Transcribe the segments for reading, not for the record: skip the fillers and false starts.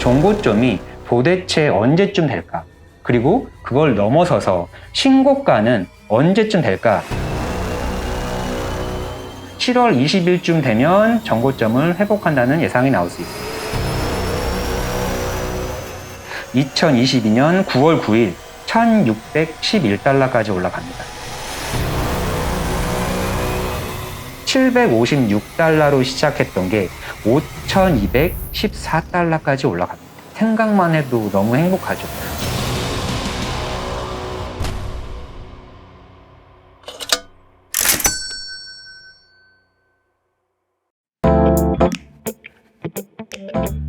정고점이 도대체 언제쯤 될까? 그리고 그걸 넘어서서 신고가는 언제쯤 될까? 7월 20일쯤 되면 정고점을 회복한다는 예상이 나올 수 있습니다. 2022년 9월 9일 1611달러까지 올라갑니다. 756달러로 시작했던 게 5214달러까지 올라갑니다. 생각만 해도 너무 행복하죠.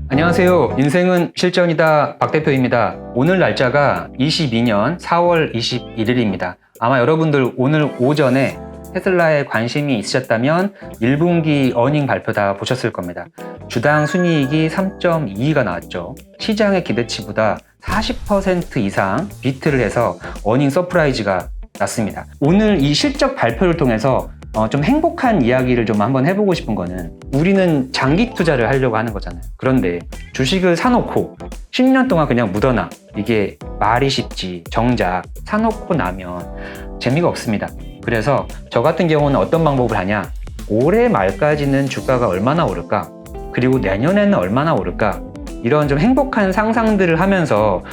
안녕하세요. 인생은 실전이다. 박 대표입니다. 오늘 날짜가 22년 4월 21일입니다. 아마 여러분들 오늘 오전에 테슬라에 관심이 있으셨다면 1분기 어닝 발표 다 보셨을 겁니다. 주당 순이익이 3.22가 나왔죠. 시장의 기대치보다 40% 이상 비트를 해서 어닝 서프라이즈가 났습니다. 오늘 이 실적 발표를 통해서 좀 행복한 이야기를 좀 한번 해보고 싶은 거는, 우리는 장기 투자를 하려고 하는 거잖아요. 그런데 주식을 사놓고 10년 동안 그냥 묻어놔. 이게 말이 쉽지, 정작 사놓고 나면 재미가 없습니다. 그래서 저 같은 경우는 어떤 방법을 하냐, 올해 말까지는 주가가 얼마나 오를까, 그리고 내년에는 얼마나 오를까, 이런 좀 행복한 상상들을 하면서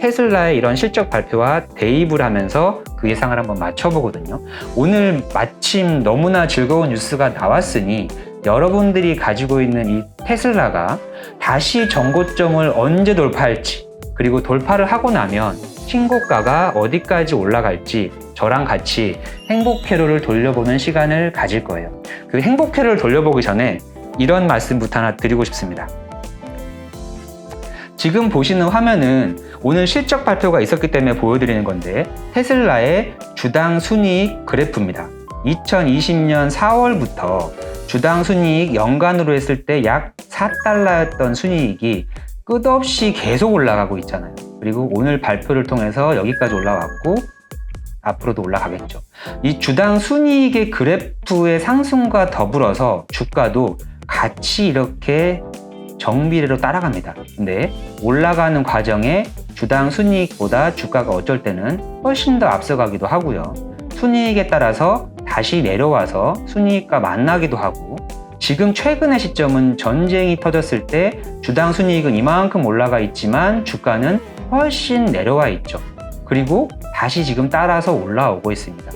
테슬라의 이런 실적 발표와 대입을 하면서 그 예상을 한번 맞춰보거든요. 오늘 마침 너무나 즐거운 뉴스가 나왔으니 여러분들이 가지고 있는 이 테슬라가 다시 정고점을 언제 돌파할지, 그리고 돌파를 하고 나면 신고가가 어디까지 올라갈지 저랑 같이 행복회로를 돌려보는 시간을 가질 거예요. 그 행복회로를 돌려보기 전에 이런 말씀부터 하나 드리고 싶습니다. 지금 보시는 화면은 오늘 실적 발표가 있었기 때문에 보여드리는 건데, 테슬라의 주당 순이익 그래프입니다. 2020년 4월부터 주당 순이익 연간으로 했을 때 약 4달러였던 순이익이 끝없이 계속 올라가고 있잖아요. 그리고 오늘 발표를 통해서 여기까지 올라왔고 앞으로도 올라가겠죠. 이 주당 순이익의 그래프의 상승과 더불어서 주가도 같이 이렇게 정비례로 따라갑니다. 근데 올라가는 과정에 주당 순이익보다 주가가 어쩔 때는 훨씬 더 앞서가기도 하고요. 순이익에 따라서 다시 내려와서 순이익과 만나기도 하고, 지금 최근의 시점은 전쟁이 터졌을 때 주당 순이익은 이만큼 올라가 있지만 주가는 훨씬 내려와 있죠. 그리고 다시 지금 따라서 올라오고 있습니다.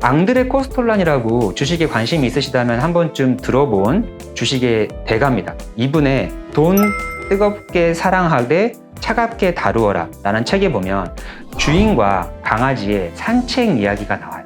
앙드레 코스톨란이라고 주식에 관심이 있으시다면 한 번쯤 들어본 주식의 대가입니다. 이분의 돈 뜨겁게 사랑하되 차갑게 다루어라 라는 책에 보면 주인과 강아지의 산책 이야기가 나와요.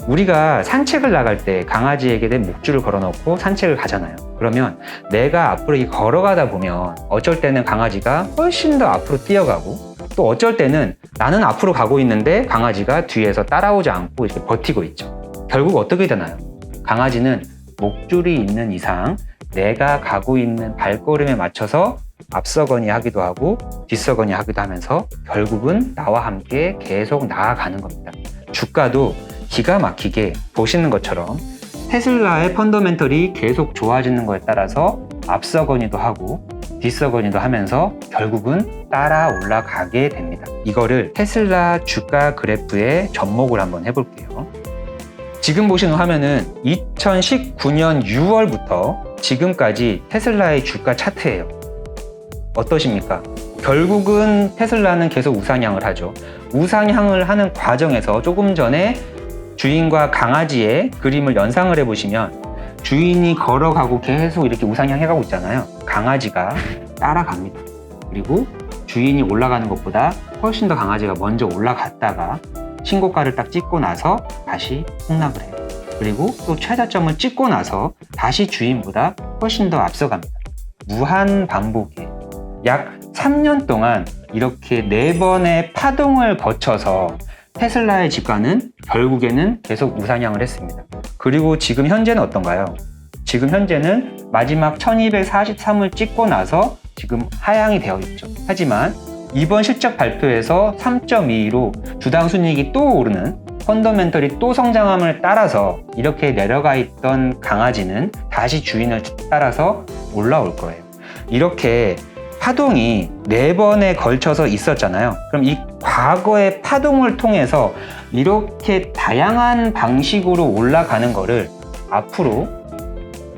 우리가 산책을 나갈 때 강아지에게 목줄을 걸어놓고 산책을 가잖아요. 그러면 내가 앞으로 걸어가다 보면 어쩔 때는 강아지가 훨씬 더 앞으로 뛰어가고, 또 어쩔 때는 나는 앞으로 가고 있는데 강아지가 뒤에서 따라오지 않고 이렇게 버티고 있죠. 결국 어떻게 되나요? 강아지는 목줄이 있는 이상 내가 가고 있는 발걸음에 맞춰서 앞서거니 하기도 하고 뒤서거니 하기도 하면서 결국은 나와 함께 계속 나아가는 겁니다. 주가도 기가 막히게 보시는 것처럼 테슬라의 펀더멘털이 계속 좋아지는 것에 따라서 앞서거니도 하고 뒤서거니도 하면서 결국은 따라 올라가게 됩니다. 이거를 테슬라 주가 그래프에 접목을 한번 해볼게요. 지금 보시는 화면은 2019년 6월부터 지금까지 테슬라의 주가 차트예요. 어떠십니까? 결국은 테슬라는 계속 우상향을 하죠. 우상향을 하는 과정에서 조금 전에 주인과 강아지의 그림을 연상을 해보시면 주인이 걸어가고 계속 이렇게 우상향해가고 있잖아요. 강아지가 따라갑니다. 그리고 주인이 올라가는 것보다 훨씬 더 강아지가 먼저 올라갔다가 신고가를 딱 찍고 나서 다시 폭락을 해요. 그리고 또 최저점을 찍고 나서 다시 주인보다 훨씬 더 앞서갑니다. 무한 반복이에요. 약 3년 동안 이렇게 4번의 파동을 거쳐서 테슬라의 주가는 결국에는 계속 우상향을 했습니다. 그리고 지금 현재는 어떤가요? 지금 현재는 마지막 1243을 찍고 나서 지금 하향이 되어 있죠. 하지만 이번 실적 발표에서 3.22로 주당 순이익이 또 오르는, 펀더멘털이 또 성장함을 따라서 이렇게 내려가 있던 강아지는 다시 주인을 따라서 올라올 거예요. 이렇게 파동이 4번에 걸쳐서 있었잖아요. 그럼 이 과거의 파동을 통해서 이렇게 다양한 방식으로 올라가는 거를 앞으로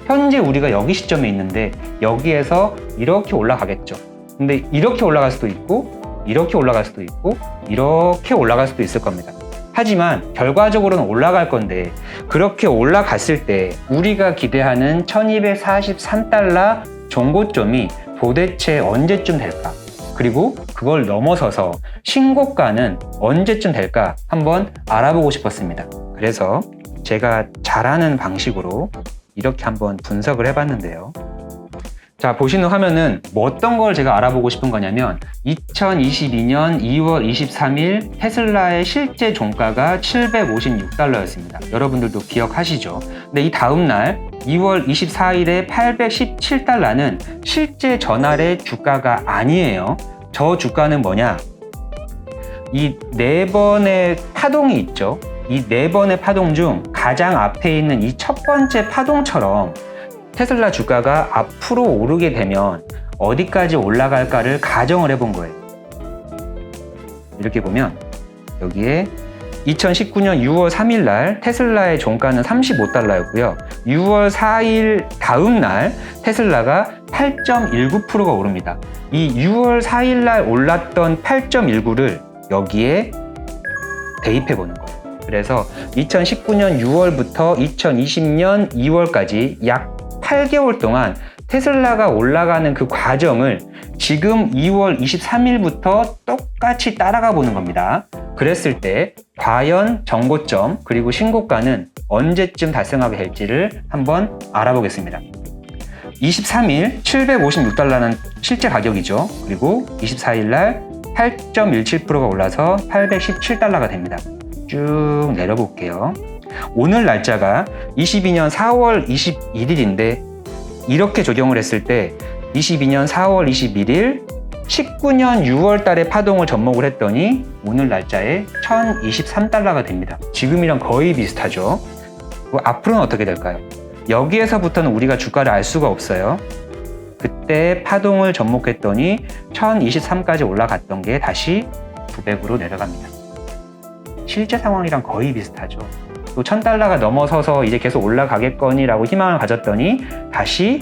현재 우리가 여기 시점에 있는데 여기에서 이렇게 올라가겠죠. 근데 이렇게 올라갈 수도 있고 이렇게 올라갈 수도 있고 이렇게 올라갈 수도 있을 겁니다. 하지만 결과적으로는 올라갈 건데 그렇게 올라갔을 때 우리가 기대하는 1243달러 종고점이 도대체 언제쯤 될까? 그리고 그걸 넘어서서 신고가는 언제쯤 될까? 한번 알아보고 싶었습니다. 그래서 제가 잘하는 방식으로 이렇게 한번 분석을 해봤는데요. 자, 보시는 화면은 뭐 어떤 걸 제가 알아보고 싶은 거냐면 2022년 2월 23일 테슬라의 실제 종가가 756달러였습니다. 여러분들도 기억하시죠? 근데 이 다음 날 2월 24일에 817달러는 실제 전날의 주가가 아니에요. 저 주가는 뭐냐? 이 4번의 파동이 있죠. 이 4번의 파동 중 가장 앞에 있는 이 첫 번째 파동처럼 테슬라 주가가 앞으로 오르게 되면 어디까지 올라갈까를 가정을 해본 거예요. 이렇게 보면 여기에 2019년 6월 3일 날 테슬라의 종가는 35달러였고요. 6월 4일 다음 날 테슬라가 8.19%가 오릅니다. 이 6월 4일 날 올랐던 8.19를 여기에 대입해 보는 거예요. 그래서 2019년 6월부터 2020년 2월까지 약 8개월 동안 테슬라가 올라가는 그 과정을 지금 2월 23일부터 똑같이 따라가 보는 겁니다. 그랬을 때 과연 정고점 그리고 신고가는 언제쯤 달성하게 될지를 한번 알아보겠습니다. 23일 756달러는 실제 가격이죠. 그리고 24일 날 8.17%가 올라서 817달러가 됩니다. 쭉 내려볼게요. 오늘 날짜가 22년 4월 21일인데 이렇게 적용을 했을 때 22년 4월 21일 19년 6월 달에 파동을 접목을 했더니 오늘 날짜에 1023달러가 됩니다. 지금이랑 거의 비슷하죠. 앞으로는 어떻게 될까요? 여기에서부터는 우리가 주가를 알 수가 없어요. 그때 파동을 접목했더니 1023까지 올라갔던 게 다시 900으로 내려갑니다. 실제 상황이랑 거의 비슷하죠. 또 1000달러가 넘어서서 이제 계속 올라가겠거니라고 희망을 가졌더니 다시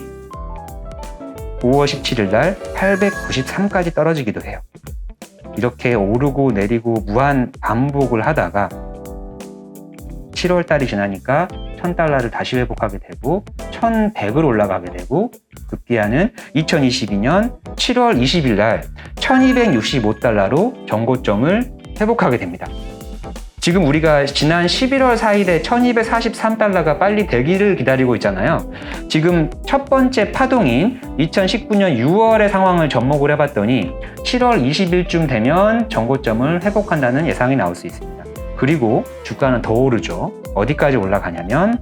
5월 17일 날 893까지 떨어지기도 해요. 이렇게 오르고 내리고 무한 반복을 하다가 7월 달이 지나니까 1000달러를 다시 회복하게 되고 1100을 올라가게 되고 급기야는 2022년 7월 20일 날 1265달러로 정고점을 회복하게 됩니다. 지금 우리가 지난 11월 4일에 1243달러가 빨리 되기를 기다리고 있잖아요. 지금 첫 번째 파동인 2019년 6월의 상황을 접목을 해봤더니 7월 20일쯤 되면 정고점을 회복한다는 예상이 나올 수 있습니다. 그리고 주가는 더 오르죠. 어디까지 올라가냐면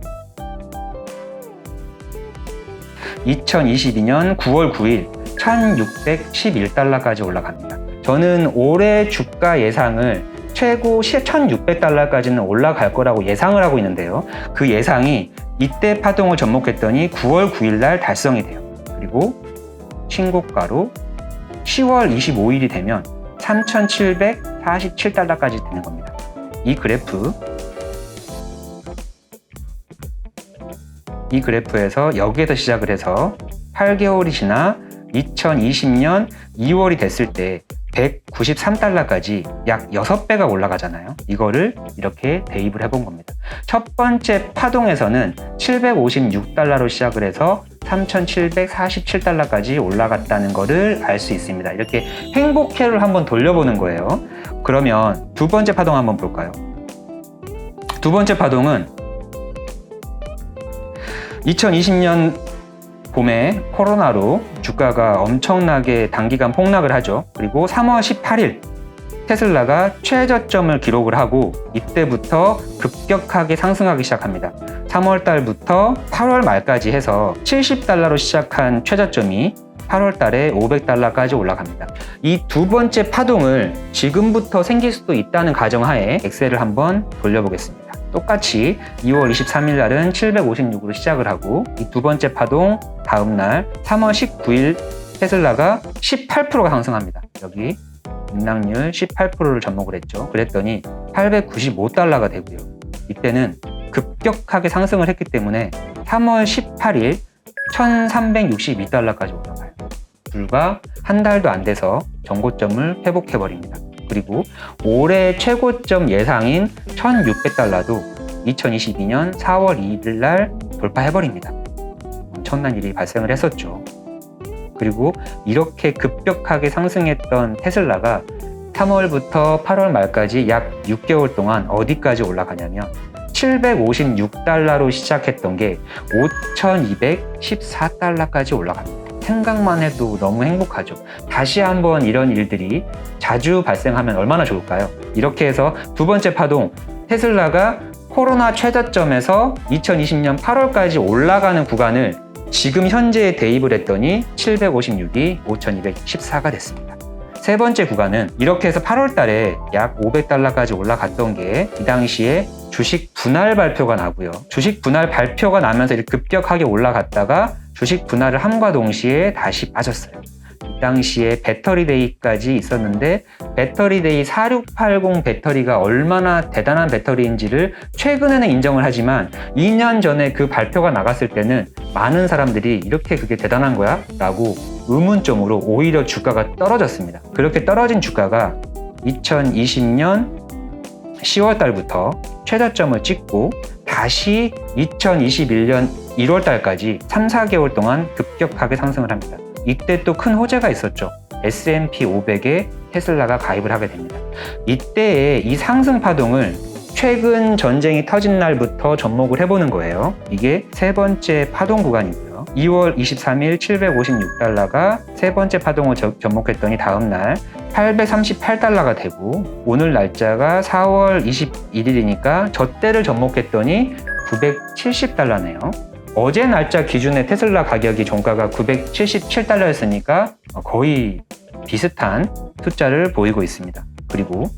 2022년 9월 9일 1611달러까지 올라갑니다. 저는 올해 주가 예상을 최고 1600달러까지는 올라갈 거라고 예상을 하고 있는데요. 그 예상이 이때 파동을 접목했더니 9월 9일 날 달성이 돼요. 그리고 신고가로 10월 25일이 되면 3747달러까지 되는 겁니다. 이 그래프에서 여기에서 시작을 해서 8개월이 지나 2020년 2월이 됐을 때 193달러까지 약 6배가 올라가잖아요. 이거를 이렇게 대입을 해본 겁니다. 첫 번째 파동에서는 756달러로 시작을 해서 3747달러까지 올라갔다는 거를 알 수 있습니다. 이렇게 행복회를 한번 돌려보는 거예요. 그러면 두 번째 파동 한번 볼까요? 두 번째 파동은 2020년 봄에 코로나로 주가가 엄청나게 단기간 폭락을 하죠. 그리고 3월 18일 테슬라가 최저점을 기록을 하고 이때부터 급격하게 상승하기 시작합니다. 3월 달부터 8월 말까지 해서 70달러로 시작한 최저점이 8월 달에 500달러까지 올라갑니다. 이 두 번째 파동을 지금부터 생길 수도 있다는 가정하에 엑셀을 한번 돌려보겠습니다. 똑같이 2월 23일 날은 756으로 시작을 하고 이 두 번째 파동 다음 날 3월 19일 테슬라가 18%가 상승합니다. 여기 급락률 18%를 접목을 했죠. 그랬더니 895달러가 되고요. 이때는 급격하게 상승을 했기 때문에 3월 18일 1362달러까지 올라가요. 불과 한 달도 안 돼서 전고점을 회복해버립니다. 그리고 올해 최고점 예상인 1600달러도 2022년 4월 2일 날 돌파해버립니다. 엄청난 일이 발생을 했었죠. 그리고 이렇게 급격하게 상승했던 테슬라가 3월부터 8월 말까지 약 6개월 동안 어디까지 올라가냐면 756달러로 시작했던 게 5214달러까지 올라갑니다. 생각만 해도 너무 행복하죠. 다시 한번 이런 일들이 자주 발생하면 얼마나 좋을까요? 이렇게 해서 두 번째 파동, 테슬라가 코로나 최저점에서 2020년 8월까지 올라가는 구간을 지금 현재에 대입을 했더니 756이 5214가 됐습니다. 세 번째 구간은 이렇게 해서 8월 달에 약 500달러까지 올라갔던 게 이 당시에 주식 분할 발표가 나고요. 주식 분할 발표가 나면서 이렇게 급격하게 올라갔다가 주식 분할을 함과 동시에 다시 빠졌어요. 이 당시에 배터리데이까지 있었는데 배터리데이 4680 배터리가 얼마나 대단한 배터리인지를 최근에는 인정을 하지만 2년 전에 그 발표가 나갔을 때는 많은 사람들이 이렇게 그게 대단한 거야? 라고 의문점으로 오히려 주가가 떨어졌습니다. 그렇게 떨어진 주가가 2020년 10월 달부터 최저점을 찍고 다시 2021년 1월 달까지 3, 4개월 동안 급격하게 상승을 합니다. 이때 또 큰 호재가 있었죠. S&P 500에 테슬라가 가입을 하게 됩니다. 이때의 이 상승 파동을 최근 전쟁이 터진 날부터 접목을 해보는 거예요. 이게 세 번째 파동 구간이고요. 2월 23일 756달러가 세 번째 파동을 접목했더니 다음날 838달러가 되고 오늘 날짜가 4월 21일이니까 저 때를 접목했더니 970달러네요. 어제 날짜 기준에 테슬라 가격이 종가가 977달러였으니까 거의 비슷한 숫자를 보이고 있습니다. 그리고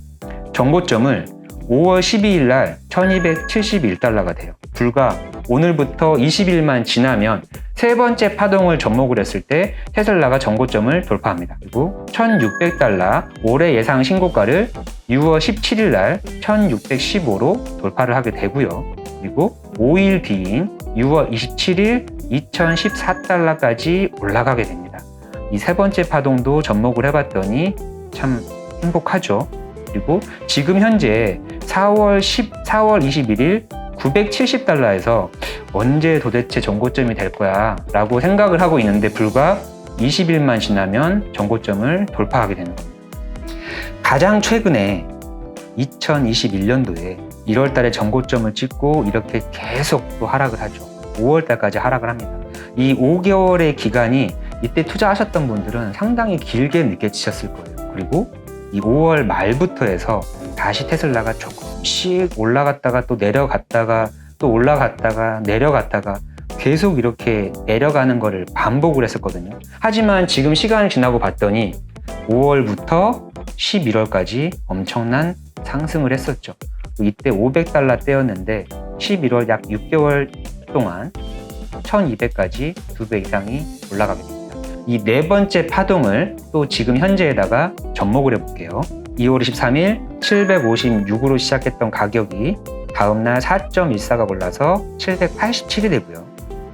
정고점을 5월 12일 날 1271달러가 돼요. 불과 오늘부터 20일만 지나면 세 번째 파동을 접목을 했을 때 테슬라가 정고점을 돌파합니다. 그리고 1600달러 올해 예상 신고가를 6월 17일 날 1615로 돌파를 하게 되고요. 그리고 5일 뒤인 6월 27일 2014달러까지 올라가게 됩니다. 이 세 번째 파동도 접목을 해봤더니 참 행복하죠. 그리고 지금 현재 4월 21일 970달러에서 언제 도대체 정고점이 될 거야 라고 생각을 하고 있는데 불과 20일만 지나면 정고점을 돌파하게 되는 겁니다. 가장 최근에 2021년도에 1월 달에 정고점을 찍고 이렇게 계속 또 하락을 하죠. 5월 달까지 하락을 합니다. 이 5개월의 기간이 이때 투자하셨던 분들은 상당히 길게 느껴지셨을 거예요. 그리고 이 5월 말부터 해서 다시 테슬라가 조금씩 올라갔다가 또 내려갔다가 또 올라갔다가 내려갔다가 계속 이렇게 내려가는 거를 반복을 했었거든요. 하지만 지금 시간이 지나고 봤더니 5월부터 11월까지 엄청난 상승을 했었죠. 이때 500달러 때였는데 11월 약 6개월 동안 1200까지 2배 이상이 올라가게 됩니다. 이 네 번째 파동을 또 지금 현재에다가 접목을 해볼게요. 2월 23일 756으로 시작했던 가격이 다음날 4.14가 올라서 787이 되고요.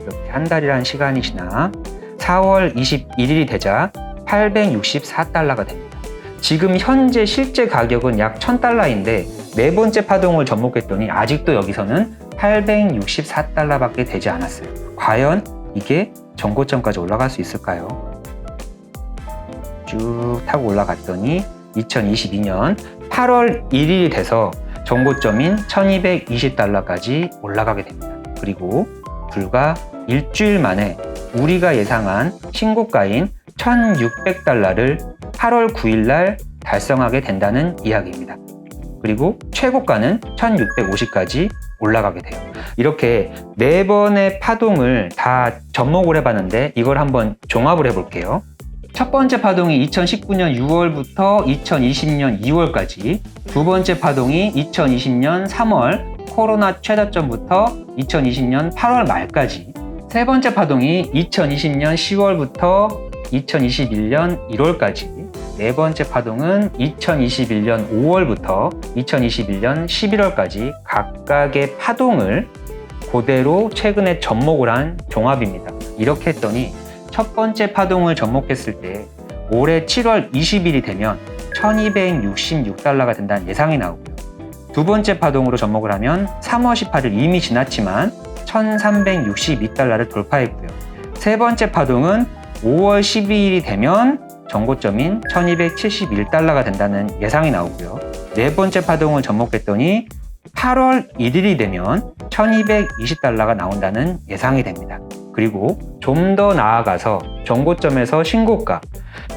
이렇게 한 달이라는 시간이 지나 4월 21일이 되자 864달러가 됩니다. 지금 현재 실제 가격은 약 1000달러인데 네 번째 파동을 접목했더니 아직도 여기서는 864달러밖에 되지 않았어요. 과연 이게 정고점까지 올라갈 수 있을까요? 쭉 타고 올라갔더니 2022년 8월 1일이 돼서 정고점인 1220달러까지 올라가게 됩니다. 그리고 불과 일주일 만에 우리가 예상한 신고가인 1600달러를 8월 9일 날 달성하게 된다는 이야기입니다. 그리고 최고가는 1650까지 올라가게 돼요. 이렇게 네 번의 파동을 다 접목을 해봤는데 이걸 한번 종합을 해볼게요. 첫 번째 파동이 2019년 6월부터 2020년 2월까지, 두 번째 파동이 2020년 3월 코로나 최저점부터 2020년 8월 말까지, 세 번째 파동이 2020년 10월부터 2021년 1월까지, 네 번째 파동은 2021년 5월부터 2021년 11월까지 각각의 파동을 그대로 최근에 접목을 한 종합입니다. 이렇게 했더니 첫 번째 파동을 접목했을 때 올해 7월 20일이 되면 1266달러가 된다는 예상이 나오고요. 두 번째 파동으로 접목을 하면 3월 18일 이미 지났지만 1362달러를 돌파했고요. 세 번째 파동은 5월 12일이 되면 전고점인 1271달러가 된다는 예상이 나오고요. 네 번째 파동을 접목했더니 8월 1일이 되면 1220달러가 나온다는 예상이 됩니다. 그리고 좀 더 나아가서 전고점에서 신고가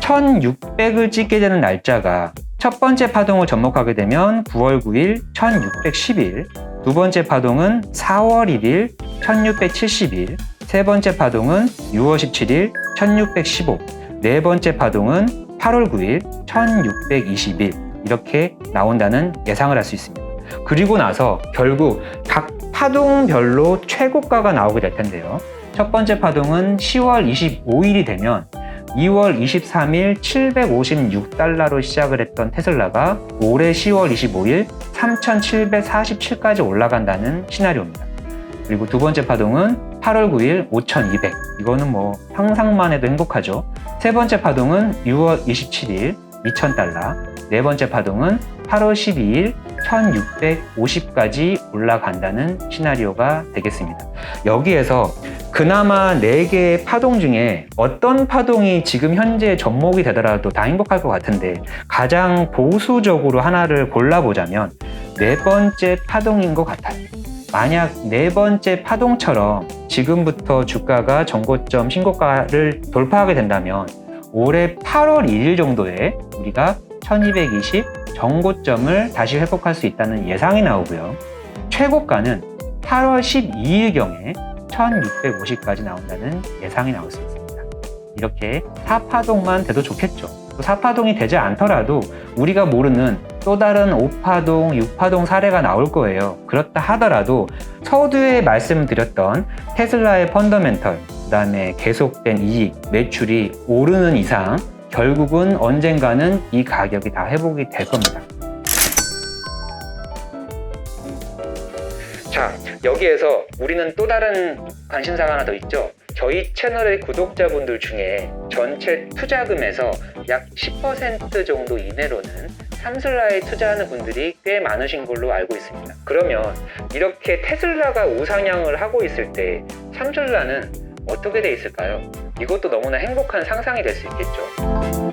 1600을 찍게 되는 날짜가 첫 번째 파동을 접목하게 되면 9월 9일 1611, 두 번째 파동은 4월 1일 1671, 세 번째 파동은 6월 17일 1615, 네 번째 파동은 8월 9일 1621 이렇게 나온다는 예상을 할 수 있습니다. 그리고 나서 결국 각 파동별로 최고가가 나오게 될 텐데요. 첫 번째 파동은 10월 25일이 되면 2월 23일 756달러로 시작을 했던 테슬라가 올해 10월 25일 3747까지 올라간다는 시나리오입니다. 그리고 두 번째 파동은 8월 9일 5200, 이거는 뭐 상상만 해도 행복하죠. 세 번째 파동은 6월 27일 2000달러, 네 번째 파동은 8월 12일 1650까지 올라간다는 시나리오가 되겠습니다. 여기에서 그나마 4개의 파동 중에 어떤 파동이 지금 현재 접목이 되더라도 다 행복할 것 같은데 가장 보수적으로 하나를 골라보자면 네 번째 파동인 것 같아요. 만약 네 번째 파동처럼 지금부터 주가가 전고점 신고가를 돌파하게 된다면 올해 8월 1일 정도에 우리가 1220 전고점을 다시 회복할 수 있다는 예상이 나오고요. 최고가는 8월 12일경에 1650까지 나온다는 예상이 나올 수 있습니다. 이렇게 4파동만 돼도 좋겠죠. 또 4파동이 되지 않더라도 우리가 모르는 또 다른 5파동, 6파동 사례가 나올 거예요. 그렇다 하더라도 서두에 말씀드렸던 테슬라의 펀더멘털, 그 다음에 계속된 이익, 매출이 오르는 이상 결국은 언젠가는 이 가격이 다 회복이 될 겁니다. 자, 여기에서 우리는 또 다른 관심사가 하나 더 있죠. 저희 채널의 구독자분들 중에 전체 투자금에서 약 10% 정도 이내로는 삼슬라에 투자하는 분들이 꽤 많으신 걸로 알고 있습니다. 그러면 이렇게 테슬라가 우상향을 하고 있을 때 삼슬라는 어떻게 돼 있을까요? 이것도 너무나 행복한 상상이 될 수 있겠죠.